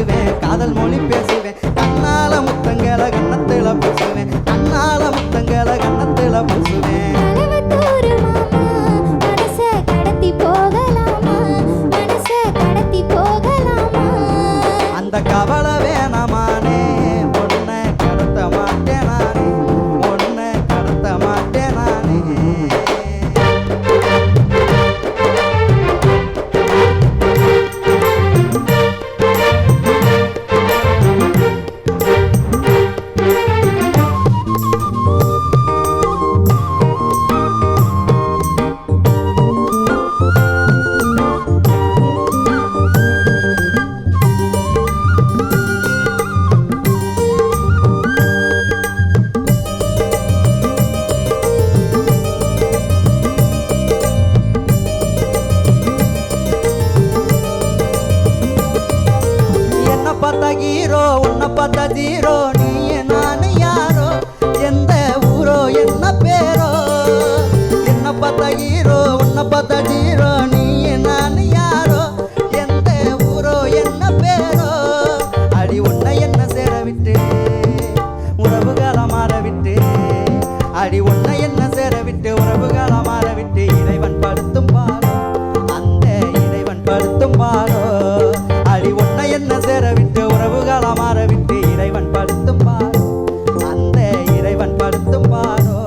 பேசுவேன், காதல் மொழி பேசுவேன், கண்ணால முத்தங்களை கண்ணத்துல பூசுவேன், கண்ணால முத்தங்களை கண்ணத்துல பூசுவேன். அந்த கவலை வேணாமானே, ஒன்ன கடத்த மாட்டேன் நானே, ஒன்ன கடத்த மாட்டேன் நானே. ஹீரோ உன்னை பார்த்தா ஜீரோ, நீ நானு யாரோ, எந்த ஊரோ என்ன பேரோ. என்ன பார்த்தா ஹீரோ உன்னை பார்த்தா ஜீரோ, நீ நானு யாரோ, எந்த ஊரோ என்ன பேரோ. அடி உன்னை என்ன சேர விட்டு உறவுகளை மாற விட்டு, அடி உன்னை என்ன சேர விட்டு உறவுகளை மாற விட்டு, இறைவன் படுத்தும் பாரோ, அந்த இறைவன் படுத்தும் பாரோ. அடி உன்னை என்ன சேர விட்டு உறவுகளை மாற விட்டு, இறைவன் படுத்தும் பாரோ, அந்த இறைவன் படுத்தும் பாரோ.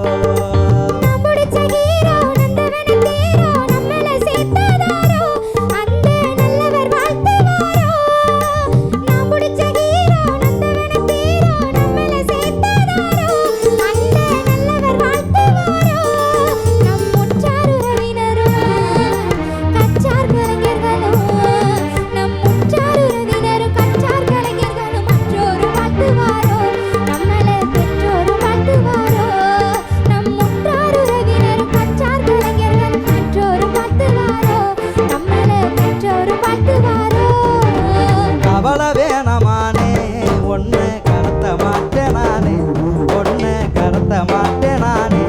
கவலை வேணாமானே, ஒன்ன கடத்த மாட்டேன் நானே, ஒன்ன கடத்த மாட்டேன் நானே.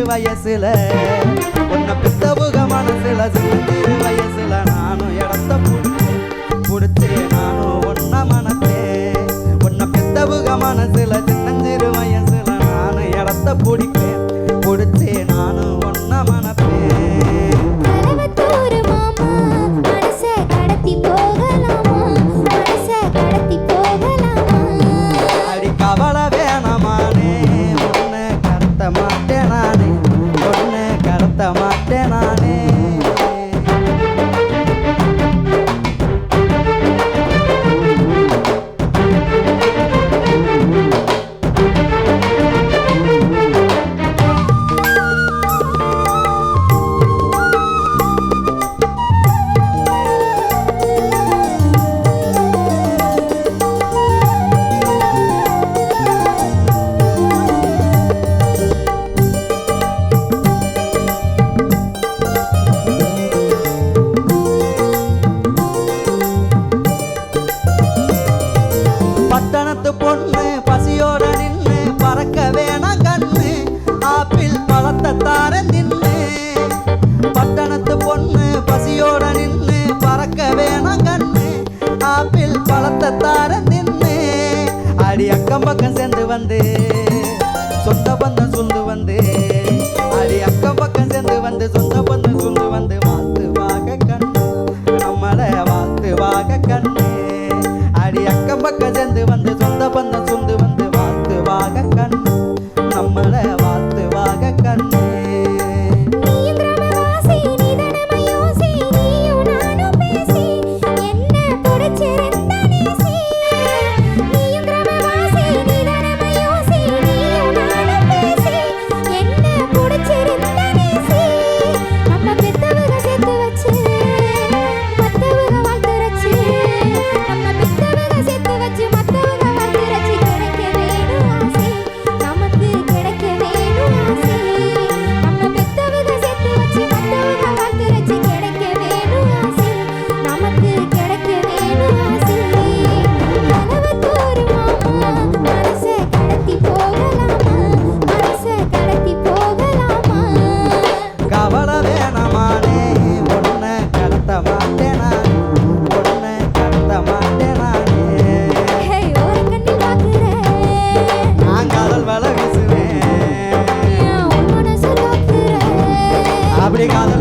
வயசுல உன்னை பெத்தவுக மனசுல, சின்னந்திரு வயசுல நானும் இடத்த புடிச்சே, நானும் ஒன்ன மனத்தேன். உன்னை பெத்தவுக மனசுல, சின்னந்திரு வயசுல நானும் இடத்த பிடிப்பேன், புடிச்சே நானும் ஒன்ன மனத்தேன். அடி கவலை வேணாமானே, ஒன்ன கடத்த மாட்டேன் நானே, ஒன்ன கடத்த மாட்டேன் நானே. வந்து சொந்த பந்தம் சுந்து வந்து அடி அக்கம் பக்கம் சேர்ந்து வந்து சொந்த பந்தம் சுந்து வந்து வாழ்த்துவாக கண்ணு நம்மளை வாழ்த்துவாக கண்ணு அடி அக்கம் பக்கம் சேர்ந்து வந்து சொந்த பந்தம் சுந்து வந்து வாழ்த்துவாக கண்ணு நம்மளை வாழ்த்துவாக கண்ணு Obrigado.